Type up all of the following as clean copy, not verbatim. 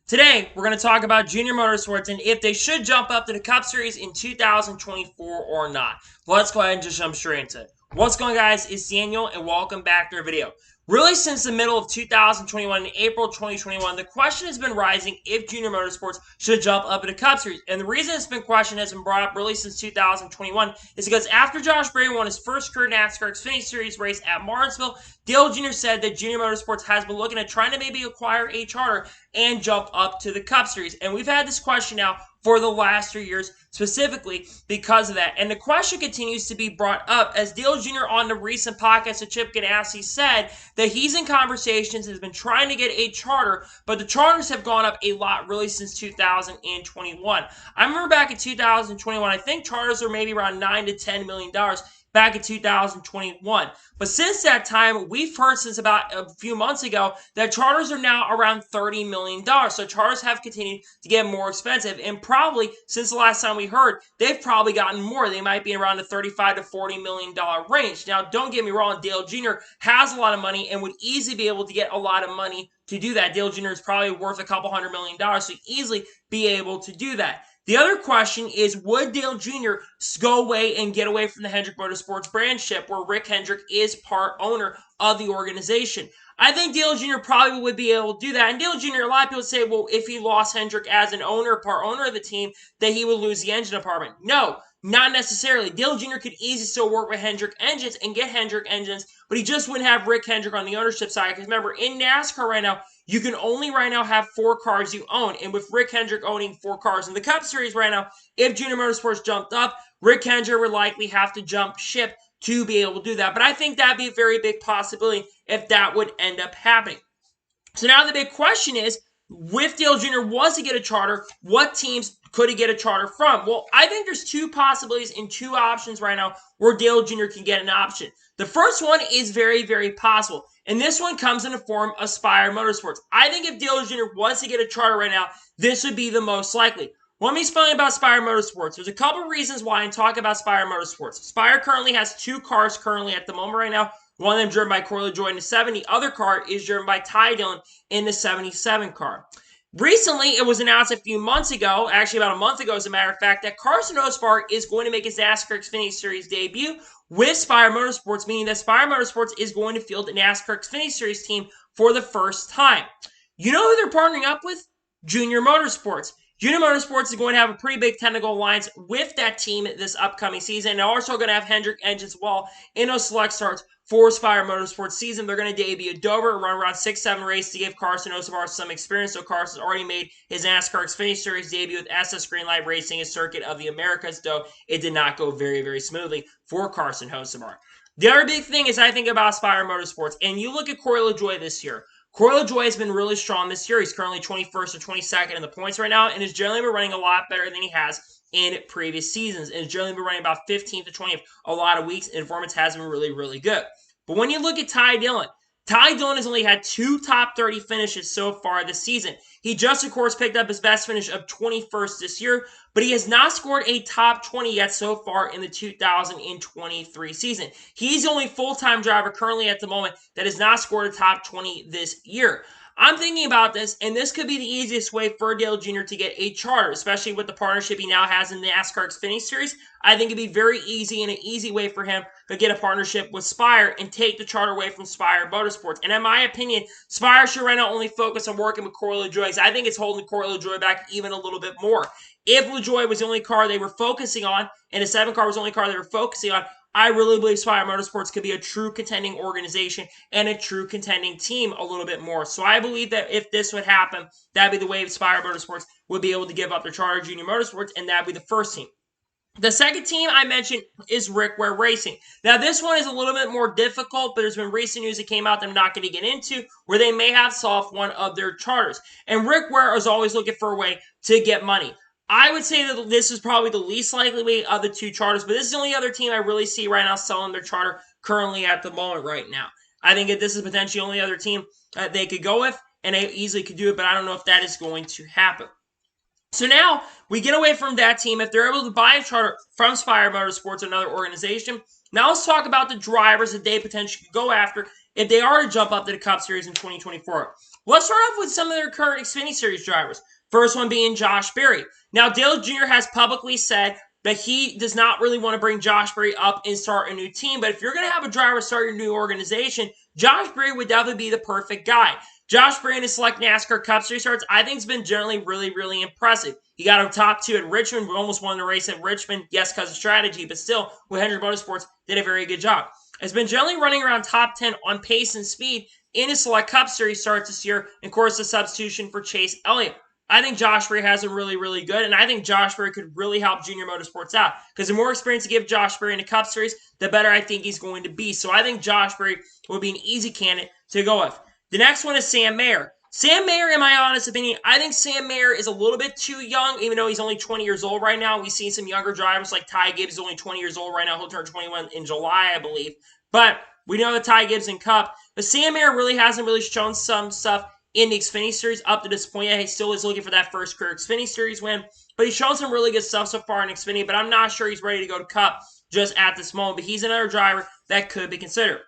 Today, we're going to talk about Junior Motorsports and if they should jump up to the Cup Series in 2024 or not. Let's go ahead and just jump straight into it. What's going on, guys? It's Daniel, and welcome back to our video. Really, since the middle of 2021, in April 2021, the question has been rising if Junior Motorsports should jump up in the Cup Series. And the reason it's been questioned has been brought up really since 2021 is because after Josh Berry won his first career NASCAR Xfinity Series race at Martinsville, Dale Jr. said that Junior Motorsports has been looking at trying to maybe acquire a charter and jump up to the Cup Series. And we've had this question now for the last 3 years, specifically because of that. And the question continues to be brought up as Dale Jr. on the recent podcast of Chip Ganassi said that he's in conversations and has been trying to get a charter, but the charters have gone up a lot really since 2021. I remember back in 2021, I think charters are maybe around $9 to $10 million back in 2021. But since that time, we've heard since about a few months ago that charters are now around $30 million. So charters have continued to get more expensive. And probably since the last time we heard, they've probably gotten more. They might be around the $35 to $40 million range. Now, don't get me wrong, Dale Jr. has a lot of money and would easily be able to get a lot of money to do that. Dale Jr. is probably worth a couple $100 million, so he'd easily be able to do that. The other question is, would Dale Jr. go away and get away from the Hendrick Motorsports brand ship where Rick Hendrick is part owner of the organization? I think Dale Jr. probably would be able to do that. And Dale Jr., a lot of people say, well, if he lost Hendrick as an owner, part owner of the team, that he would lose the engine department. No, not necessarily. Dale Jr. could easily still work with Hendrick engines and get Hendrick engines, but he just wouldn't have Rick Hendrick on the ownership side. Because remember, in NASCAR right now, you can only right now have 4 cars you own. And with Rick Hendrick owning 4 cars in the Cup Series right now, if Junior Motorsports jumped up, Rick Hendrick would likely have to jump ship to be able to do that. But I think that'd be a very big possibility if that would end up happening. So now the big question is, if Dale Jr. was to get a charter, what teams could he get a charter from? Well, I think there's 2 possibilities and 2 options right now where Dale Jr. can get an option. The first one is very, very possible. And this one comes in the form of Spire Motorsports. I think if Dale Jr. was to get a charter right now, this would be the most likely. Let me explain about Spire Motorsports. There's a couple reasons why I talk about Spire Motorsports. Spire currently has 2 cars currently at the moment right now. One of them driven by Corey LaJoie in the 70. The other car is driven by Ty Dillon in the 77 car. Recently, it was announced a few months ago, actually about a month ago as a matter of fact, that Carson Osbar is going to make his NASCAR Xfinity Series debut with Spire Motorsports, meaning that Spire Motorsports is going to field a NASCAR Xfinity Series team for the first time. You know who they're partnering up with? Junior Motorsports. Junior Motorsports is going to have a pretty big technical alliance with that team this upcoming season. And they're also going to have Hendrick engines as well in those select starts for Spire Motorsports season. They're going to debut at Dover, run around 6-7 races to give Carson Osbar some experience. So Carson's already made his NASCAR Xfinity Series debut with SS Greenlight Racing, a circuit of the Americas, though it did not go very, very smoothly for Carson Osbar. The other big thing is I think about Spire Motorsports, and you look at Corey LaJoie this year. Corey LaJoie has been really strong this year. He's currently 21st or 22nd in the points right now and has generally been running a lot better than he has in previous seasons. And has generally been running about 15th to 20th a lot of weeks, and performance has been really, really good. But when you look at Ty Dillon has only had 2 top 30 finishes so far this season. He just, of course, picked up his best finish of 21st this year, but he has not scored a top 20 yet so far in the 2023 season. He's the only full-time driver currently at the moment that has not scored a top 20 this year. I'm thinking about this, and this could be the easiest way for Dale Jr. to get a charter, especially with the partnership he now has in the NASCAR Xfinity Series. I think it'd be very easy and an easy way for him to get a partnership with Spire and take the charter away from Spire Motorsports. And in my opinion, Spire should right now only focus on working with Corey LaJoie, because I think it's holding Corey LaJoie back even a little bit more. If LaJoie was the only car they were focusing on, and the 7 car was the only car they were focusing on, I really believe Spire Motorsports could be a true contending organization and a true contending team a little bit more. So I believe that if this would happen, that'd be the way Spire Motorsports would be able to give up their charter Junior Motorsports, and that'd be the first team. The second team I mentioned is Rick Ware Racing. Now, this one is a little bit more difficult, but there's been recent news that came out that I'm not going to get into where they may have soft one of their charters. And Rick Ware is always looking for a way to get money. I would say that this is probably the least likely way of the 2 charters, but this is the only other team I really see right now selling their charter currently at the moment right now. I think that this is potentially the only other team that they could go with, and they easily could do it, but I don't know if that is going to happen. So now we get away from that team. If they're able to buy a charter from Spire Motorsports, another organization, now let's talk about the drivers that they potentially could go after if they are to jump up to the Cup Series in 2024. Let's start off with some of their current Xfinity Series drivers. First one being Josh Berry. Now, Dale Jr. has publicly said that he does not really want to bring Josh Berry up and start a new team. But if you're going to have a driver start your new organization, Josh Berry would definitely be the perfect guy. Josh Berry in his select NASCAR Cup Series starts, I think, has been generally really, really impressive. He got a top 2 at Richmond. We almost won the race at Richmond. Yes, because of strategy, but still, with Hendrick Motorsports, did a very good job. Has been generally running around top 10 on pace and speed in his select Cup Series starts this year. And of course, the substitution for Chase Elliott. I think Josh Berry has him really, really good, and I think Josh Berry could really help Junior Motorsports out. Because the more experience you give Josh Berry in the Cup Series, the better I think he's going to be. So I think Josh Berry will be an easy candidate to go with. The next one is Sam Mayer. Sam Mayer, in my honest opinion, I think Sam Mayer is a little bit too young, even though he's only 20 years old right now. We've seen some younger drivers like Ty Gibbs is only 20 years old right now. He'll turn 21 in July, I believe. But we know that Ty Gibbs in Cup. But Sam Mayer really hasn't really shown some stuff in the Xfinity Series up to this point yet. He still is looking for that first career Xfinity Series win. But he's shown some really good stuff so far in Xfinity, but I'm not sure he's ready to go to Cup just at this moment. But he's another driver that could be considered.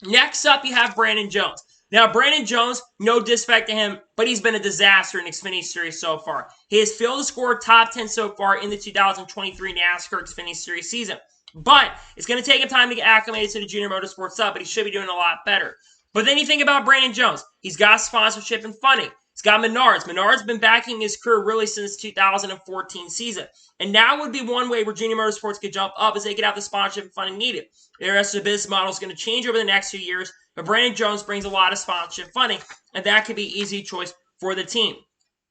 Next up, you have Brandon Jones. Now, Brandon Jones, no disrespect to him, but he's been a disaster in the Xfinity Series so far. He has failed to score top 10 so far in the 2023 NASCAR Xfinity Series season. But it's going to take him time to get acclimated to the Junior Motorsports sub, but he should be doing a lot better. But then you think about Brandon Jones. He's got sponsorship and funding. He's got Menards. Menards been backing his career really since 2014 season. And now would be one way where Junior Motorsports could jump up is they could have the sponsorship and funding needed. The rest of the business model is going to change over the next few years, but Brandon Jones brings a lot of sponsorship funding, and that could be an easy choice for the team.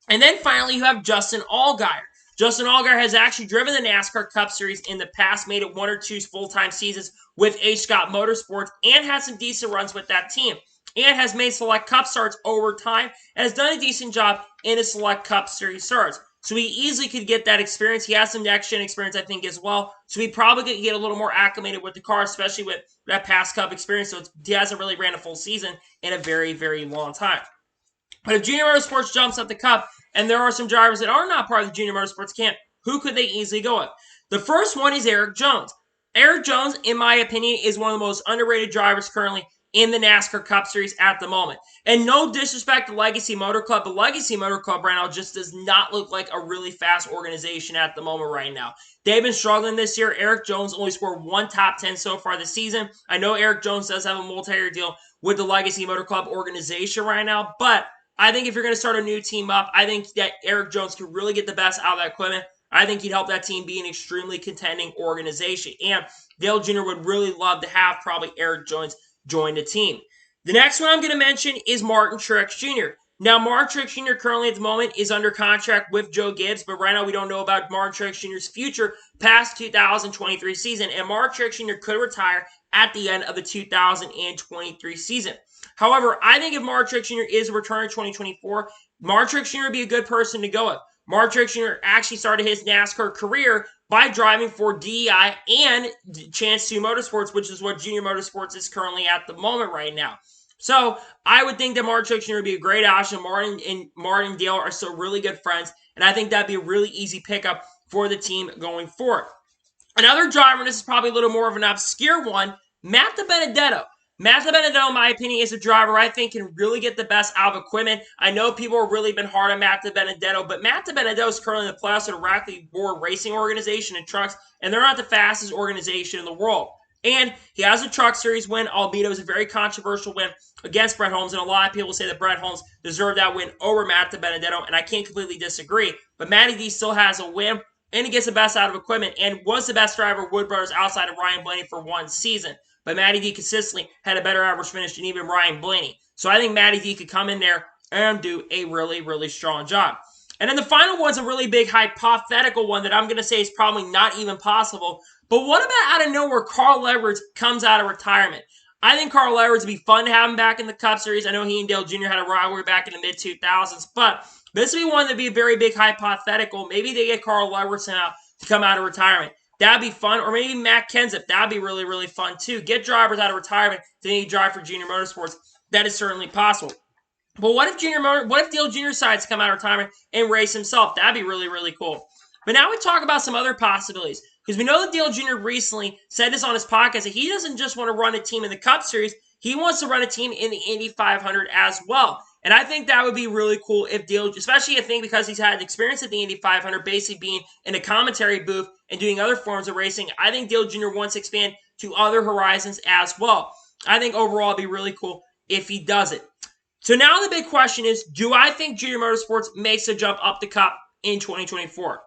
And then finally, you have Justin Allgaier. Justin Allgaier has actually driven the NASCAR Cup Series in the past, made it 1 or 2 full-time seasons with H. Scott Motorsports, and had some decent runs with that team. And has made select Cup starts over time, and has done a decent job in his select Cup Series starts. So he easily could get that experience. He has some next-gen experience, I think, as well. So he probably could get a little more acclimated with the car, especially with that past Cup experience. So he hasn't really ran a full season in a very, very long time. But if Junior Motorsports jumps at the Cup, and there are some drivers that are not part of the Junior Motorsports camp, who could they easily go with? The first one is Eric Jones. Eric Jones, in my opinion, is one of the most underrated drivers currently in the NASCAR Cup Series at the moment. And no disrespect to Legacy Motor Club, but Legacy Motor Club right now just does not look like a really fast organization at the moment right now. They've been struggling this year. Eric Jones only scored 1 top 10 so far this season. I know Eric Jones does have a multi-year deal with the Legacy Motor Club organization right now, but I think if you're going to start a new team up, I think that Eric Jones could really get the best out of that equipment. I think he'd help that team be an extremely contending organization. And Dale Jr. would really love to have probably Eric Jones join the team. The next one I'm going to mention is Martin Truex Jr. Now, Martin Truex Jr. currently at the moment is under contract with Joe Gibbs, but right now we don't know about Martin Truex Jr.'s future past 2023 season, and Martin Truex Jr. could retire at the end of the 2023 season. However, I think if Martin Truex Jr. is a return in 2024, Martin Truex Jr. would be a good person to go with. Martin Truex Jr. actually started his NASCAR career by driving for DEI and Chance 2 Motorsports, which is what Junior Motorsports is currently at the moment right now. So I would think that Martin Truex Jr. would be a great option. Martin and Dale are still really good friends, and I think that'd be a really easy pickup for the team going forward. Another driver, and this is probably a little more of an obscure one, Matt DiBenedetto. Matt DiBenedetto, in my opinion, is a driver I think can really get the best out of equipment. I know people have really been hard on Matt DiBenedetto, but Matt DiBenedetto is currently in the playoffs at a rapidly board racing organization in trucks, and they're not the fastest organization in the world. And he has a Truck Series win, albeit it was a very controversial win against Brett Holmes, and a lot of people say that Brett Holmes deserved that win over Matt DiBenedetto, and I can't completely disagree. But Matty D still has a win, and he gets the best out of equipment, and was the best driver of Wood Brothers outside of Ryan Blaney for one season. But Matty D consistently had a better average finish than even Ryan Blaney. So I think Matty D could come in there and do a really, really strong job. And then the final one's a really big hypothetical one that I'm going to say is probably not even possible. But what about out of nowhere Carl Edwards comes out of retirement? I think Carl Edwards would be fun to have him back in the Cup Series. I know he and Dale Jr. had a rivalry back in the mid-2000s. But this would be one that would be a very big hypothetical. Maybe they get Carl Edwards out to come out of retirement. That'd be fun. Or maybe Matt Kenseth. That'd be really, really fun too. Get drivers out of retirement to need to drive for Junior Motorsports. That is certainly possible. But what if Dale Jr. decides to come out of retirement and race himself? That'd be really, really cool. But now we talk about some other possibilities. Because we know that Dale Jr. recently said this on his podcast that he doesn't just want to run a team in the Cup Series. He wants to run a team in the Indy 500 as well. And I think that would be really cool if Dale, especially I think because he's had experience at the Indy 500, basically being in a commentary booth and doing other forms of racing. I think Dale Jr. wants to expand to other horizons as well. I think overall it'd be really cool if he does it. So now the big question is, do I think Junior Motorsports makes a jump up the cup in 2024?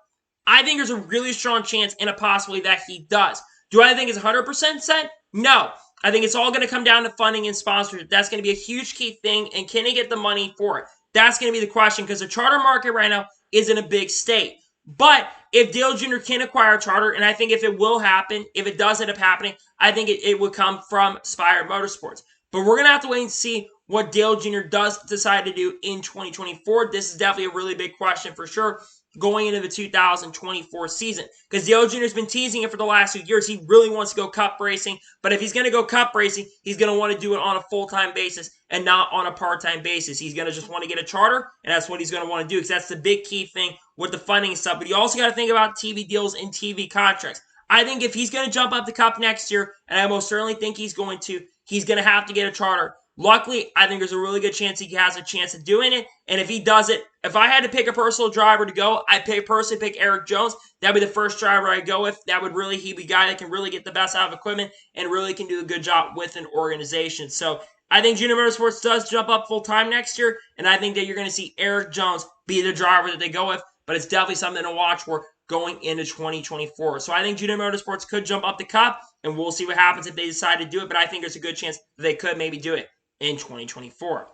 I think there's a really strong chance and a possibility that he does. Do I think it's 100% set? No. I think it's all going to come down to funding and sponsorship. That's going to be a huge key thing, and can he get the money for it? That's going to be the question, because the charter market right now is in a big state. But if Dale Jr. can acquire a charter, and I think if it will happen, if it does end up happening, I think it would come from Spire Motorsports. But we're going to have to wait and see what Dale Jr. does decide to do in 2024. This is definitely a really big question for sure going into the 2024 season, because Dale Jr. has been teasing it for the last few years. He really wants to go cup racing, but if he's going to go cup racing, he's going to want to do it on a full-time basis and not on a part-time basis. He's going to just want to get a charter, and that's what he's going to want to do, because that's the big key thing with the funding and stuff. But you also got to think about TV deals and TV contracts. I think if he's going to jump up the cup next year, and I most certainly think he's going to have to get a charter. Luckily, I think there's a really good chance he has a chance of doing it. And if he does it, if I had to pick a personal driver to go, I'd personally pick Eric Jones. That'd be the first driver I'd go with. That would really, he'd be a guy that can really get the best out of equipment and really can do a good job with an organization. So I think Junior Motorsports does jump up full time next year. And I think that you're going to see Eric Jones be the driver that they go with. But it's definitely something to watch for going into 2024. So I think Junior Motorsports could jump up the cup, and we'll see what happens if they decide to do it. But I think there's a good chance that they could maybe do it in 2024.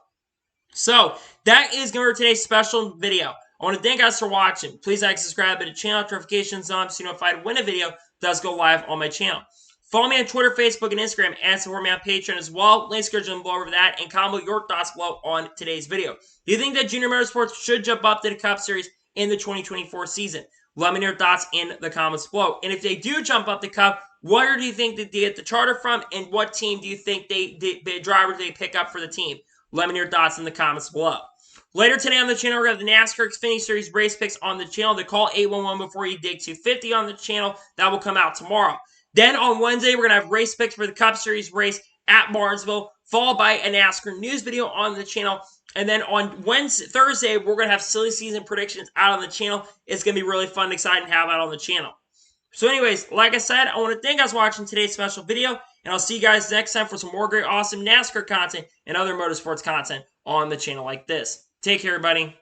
So that is going to be today's special video. I want to thank you guys for watching. Please like, subscribe, and the channel notifications on so you're notified when a video does go live on my channel. Follow me on Twitter, Facebook, and Instagram, and support me on Patreon as well. Links are below over that, and comment your thoughts below on today's video. Do you think that Junior Motorsports should jump up to the Cup Series in the 2024 season? Let me know your thoughts in the comments below. And if they do jump up the Cup, where do you think that they get the charter from, and what team do you think the drivers they pick up for the team? Let me know your thoughts in the comments below. Later today on the channel, we're going to have the NASCAR Xfinity Series race picks on the channel. The call 811 before you dig 250 on the channel. That will come out tomorrow. Then on Wednesday, we're going to have race picks for the Cup Series race at Martinsville, followed by a NASCAR news video on the channel. And then on Thursday, we're going to have silly season predictions out on the channel. It's going to be really fun and exciting to have out on the channel. So anyways, like I said, I want to thank you guys for watching today's special video, and I'll see you guys next time for some more great, awesome NASCAR content and other motorsports content on the channel like this. Take care, everybody.